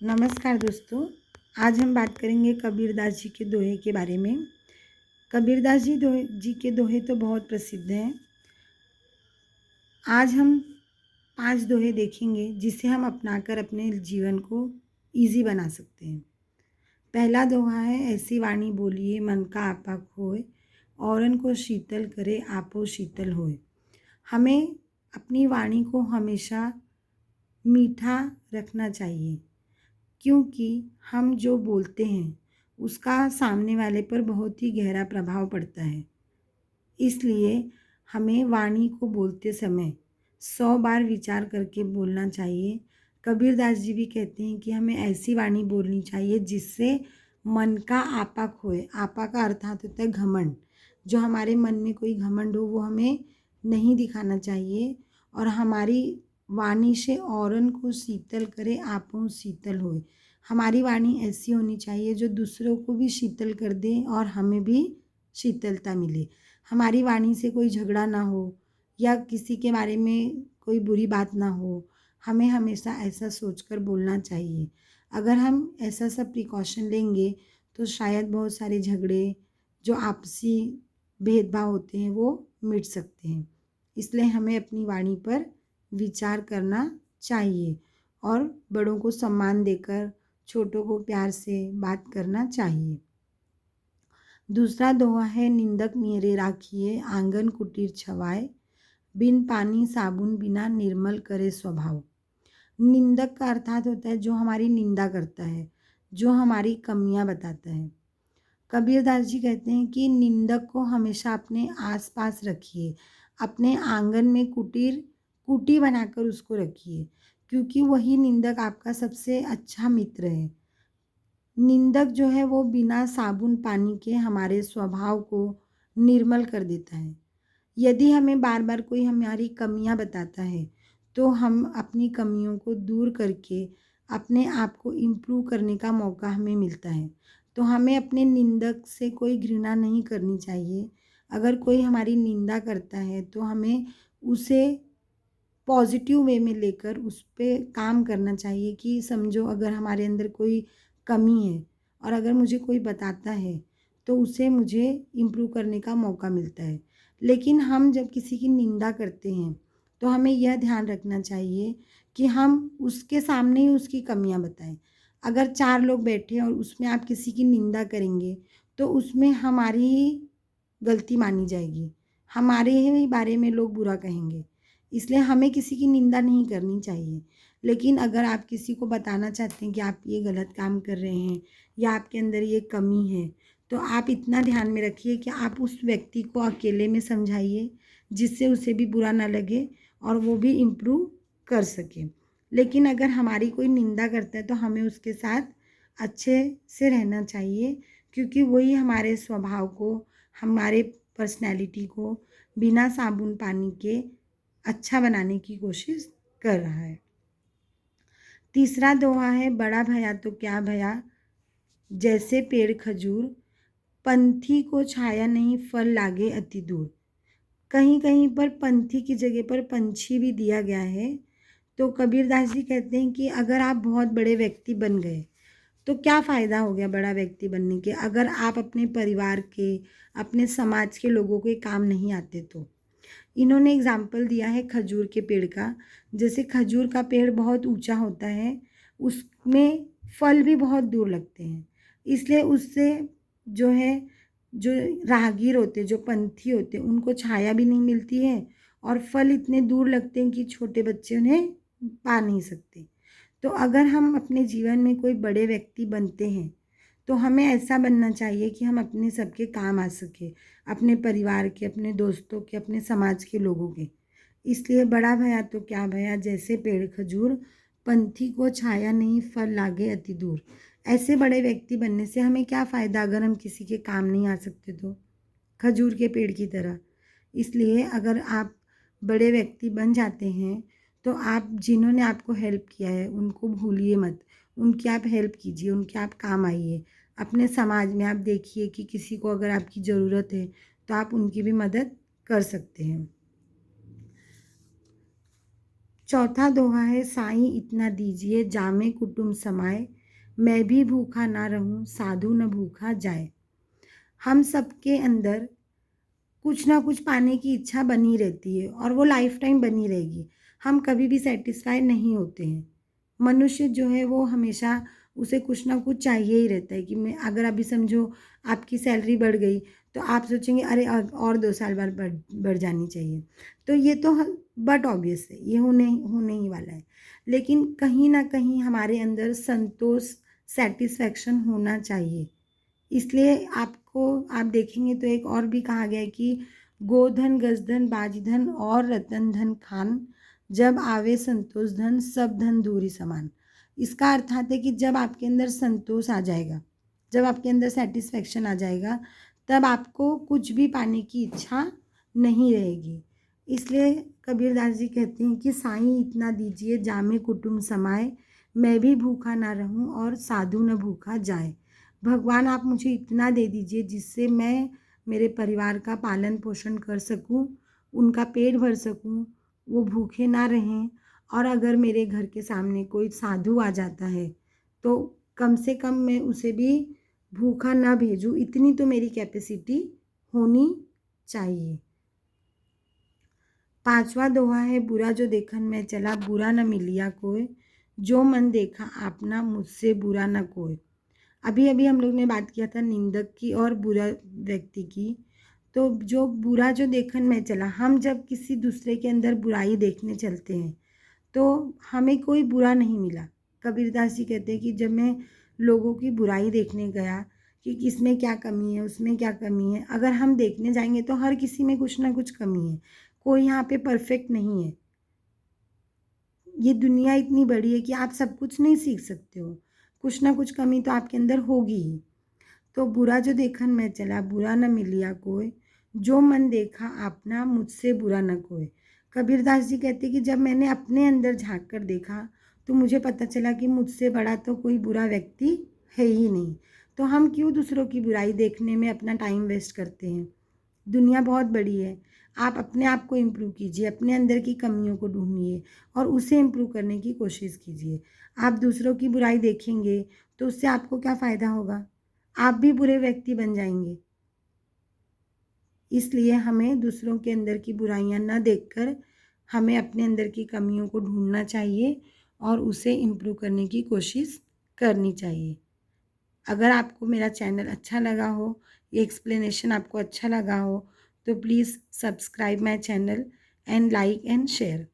नमस्कार दोस्तों। आज हम बात करेंगे कबीरदास जी के दोहे के बारे में। कबीरदास जी के दोहे तो बहुत प्रसिद्ध हैं। आज हम 5 दोहे देखेंगे जिसे हम अपनाकर अपने जीवन को ईज़ी बना सकते हैं। पहला दोहा है, ऐसी वाणी बोलिए मन का आपा खोए, औरन को शीतल करे आपो शीतल होए। हमें अपनी वाणी को हमेशा मीठा रखना चाहिए, क्योंकि हम जो बोलते हैं उसका सामने वाले पर बहुत ही गहरा प्रभाव पड़ता है। इसलिए हमें वाणी को बोलते समय 100 बार विचार करके बोलना चाहिए। कबीरदास जी भी कहते हैं कि हमें ऐसी वाणी बोलनी चाहिए जिससे मन का आपा खोए। आपा का अर्थात होता है घमंड। जो हमारे मन में कोई घमंड हो वो हमें नहीं दिखाना चाहिए, और हमारी वाणी से औरन को शीतल करे आपो शीतल होए। हमारी वाणी ऐसी होनी चाहिए जो दूसरों को भी शीतल कर दे और हमें भी शीतलता मिले। हमारी वाणी से कोई झगड़ा ना हो या किसी के बारे में कोई बुरी बात ना हो। हमें हमेशा ऐसा सोचकर बोलना चाहिए। अगर हम ऐसा सब प्रिकॉशन लेंगे तो शायद बहुत सारे झगड़े, जो आपसी भेदभाव होते हैं, वो मिट सकते हैं। इसलिए हमें अपनी वाणी पर विचार करना चाहिए और बड़ों को सम्मान देकर छोटों को प्यार से बात करना चाहिए। दूसरा दोहा है, निंदक मेरे राखिए आंगन कुटीर छवाए, बिन पानी साबुन बिना निर्मल करे स्वभाव। निंदक का अर्थात होता है जो हमारी निंदा करता है, जो हमारी कमियां बताता है। कबीरदास जी कहते हैं कि निंदक को हमेशा अपने आसपास रखिए, अपने आंगन में कुटी बनाकर उसको रखिए, क्योंकि वही निंदक आपका सबसे अच्छा मित्र है। निंदक जो है वो बिना साबुन पानी के हमारे स्वभाव को निर्मल कर देता है। यदि हमें बार बार कोई हमारी कमियां बताता है तो हम अपनी कमियों को दूर करके अपने आप को इम्प्रूव करने का मौका हमें मिलता है। तो हमें अपने निंदक से कोई घृणा नहीं करनी चाहिए। अगर कोई हमारी निंदा करता है तो हमें उसे पॉजिटिव वे में लेकर उस पर काम करना चाहिए कि समझो, अगर हमारे अंदर कोई कमी है और अगर मुझे कोई बताता है तो उसे मुझे इम्प्रूव करने का मौका मिलता है। लेकिन हम जब किसी की निंदा करते हैं तो हमें यह ध्यान रखना चाहिए कि हम उसके सामने ही उसकी कमियां बताएं। अगर 4 लोग बैठे और उसमें आप किसी की निंदा करेंगे तो उसमें हमारी ही गलती मानी जाएगी, हमारे ही बारे में लोग बुरा कहेंगे। इसलिए हमें किसी की निंदा नहीं करनी चाहिए। लेकिन अगर आप किसी को बताना चाहते हैं कि आप ये गलत काम कर रहे हैं या आपके अंदर ये कमी है, तो आप इतना ध्यान में रखिए कि आप उस व्यक्ति को अकेले में समझाइए, जिससे उसे भी बुरा ना लगे और वो भी इम्प्रूव कर सके। लेकिन अगर हमारी कोई निंदा करता है तो हमें उसके साथ अच्छे से रहना चाहिए, क्योंकि वही हमारे स्वभाव को, हमारे पर्सनैलिटी को बिना साबुन पानी के अच्छा बनाने की कोशिश कर रहा है। तीसरा दोहा है, बड़ा भया तो क्या भया जैसे पेड़ खजूर, पंथी को छाया नहीं फल लागे अति दूर। कहीं कहीं पर पंथी की जगह पर पंछी भी दिया गया है। तो कबीरदास जी कहते हैं कि अगर आप बहुत बड़े व्यक्ति बन गए तो क्या फ़ायदा हो गया बड़ा व्यक्ति बनने के, अगर आप अपने परिवार के, अपने समाज के लोगों के काम नहीं आते तो। इन्होंने एग्जाम्पल दिया है खजूर के पेड़ का। जैसे खजूर का पेड़ बहुत ऊंचा होता है, उसमें फल भी बहुत दूर लगते हैं, इसलिए उससे जो है, जो राहगीर होते, जो पंथी होते, उनको छाया भी नहीं मिलती है और फल इतने दूर लगते हैं कि छोटे बच्चे उन्हें पा नहीं सकते। तो अगर हम अपने जीवन में कोई बड़े व्यक्ति बनते हैं तो हमें ऐसा बनना चाहिए कि हम अपने सबके काम आ सके, अपने परिवार के, अपने दोस्तों के, अपने समाज के लोगों के। इसलिए बड़ा भया तो क्या भया जैसे पेड़ खजूर, पंथी को छाया नहीं फल लागे अति दूर। ऐसे बड़े व्यक्ति बनने से हमें क्या फ़ायदा अगर हम किसी के काम नहीं आ सकते तो, खजूर के पेड़ की तरह। इसलिए अगर आप बड़े व्यक्ति बन जाते हैं तो आप, जिन्होंने आपको हेल्प किया है उनको भूलिए मत, उनकी आप हेल्प कीजिए, उनके आप काम आइए। अपने समाज में आप देखिए कि किसी को अगर आपकी ज़रूरत है तो आप उनकी भी मदद कर सकते हैं। चौथा दोहा है, साईं इतना दीजिए जामे कुटुम्ब समाए, मैं भी भूखा ना रहूं साधु न भूखा जाए। हम सबके अंदर कुछ ना कुछ पाने की इच्छा बनी रहती है और वो लाइफ टाइम बनी रहेगी। हम कभी भी सेटिस्फाई नहीं होते हैं। मनुष्य जो है वो हमेशा उसे कुछ ना कुछ चाहिए ही रहता है कि मैं अगर अभी समझो आपकी सैलरी बढ़ गई तो आप सोचेंगे अरे और 2 साल बाद बढ़ जानी चाहिए। तो ये तो बट ऑब्वियस है, ये होने ही वाला है। लेकिन कहीं ना कहीं हमारे अंदर संतोष, सेटिस्फैक्शन होना चाहिए। इसलिए आपको आप देखेंगे तो एक और भी कहा गया है कि गोधन गजधन बाजीधन और रतन धन खान, जब आवे संतोष धन सब धन दूरी समान। इसका अर्थ आता है कि जब आपके अंदर संतोष आ जाएगा, जब आपके अंदर सेटिस्फैक्शन आ जाएगा, तब आपको कुछ भी पाने की इच्छा नहीं रहेगी। इसलिए कबीरदास जी कहते हैं कि साईं इतना दीजिए जामे कुटुम्ब समाए, मैं भी भूखा ना रहूं और साधु न भूखा जाए। भगवान आप मुझे इतना दे दीजिए जिससे मैं मेरे परिवार का पालन पोषण कर सकूं, उनका पेट भर सकूं, वो भूखे ना रहें। और अगर मेरे घर के सामने कोई साधु आ जाता है तो कम से कम मैं उसे भी भूखा ना भेजूं, इतनी तो मेरी कैपेसिटी होनी चाहिए। पांचवा दोहा है, बुरा जो देखन में चला बुरा न मिलिया कोई, जो मन देखा आपना मुझसे बुरा न कोई। अभी अभी हम लोग ने बात किया था निंदक की और बुरा व्यक्ति की। तो जो बुरा जो देखन में चला, हम जब किसी दूसरे के अंदर बुराई देखने चलते हैं तो हमें कोई बुरा नहीं मिला। कबीरदास जी कहते हैं कि जब मैं लोगों की बुराई देखने गया कि किसमें क्या कमी है, उसमें क्या कमी है, अगर हम देखने जाएंगे तो हर किसी में कुछ ना कुछ कमी है। कोई यहाँ पे परफेक्ट नहीं है। ये दुनिया इतनी बड़ी है कि आप सब कुछ नहीं सीख सकते हो, कुछ ना कुछ कमी तो आपके अंदर होगी ही। तो बुरा जो देखन मैं चला बुरा न मिलिया कोई, जो मन देखा अपना मुझसे बुरा न कोई। कबीरदास जी कहते कि जब मैंने अपने अंदर झांक कर देखा तो मुझे पता चला कि मुझसे बड़ा तो कोई बुरा व्यक्ति है ही नहीं। तो हम क्यों दूसरों की बुराई देखने में अपना टाइम वेस्ट करते हैं। दुनिया बहुत बड़ी है। आप अपने आप को इम्प्रूव कीजिए, अपने अंदर की कमियों को ढूंढिए और उसे इम्प्रूव करने की कोशिश कीजिए। आप दूसरों की बुराई देखेंगे तो उससे आपको क्या फ़ायदा होगा, आप भी बुरे व्यक्ति बन जाएंगे। इसलिए हमें दूसरों के अंदर की बुराइयां न देखकर हमें अपने अंदर की कमियों को ढूंढना चाहिए और उसे इम्प्रूव करने की कोशिश करनी चाहिए। अगर आपको मेरा चैनल अच्छा लगा हो, ये एक्सप्लेनेशन आपको अच्छा लगा हो, तो please subscribe my channel and like and share.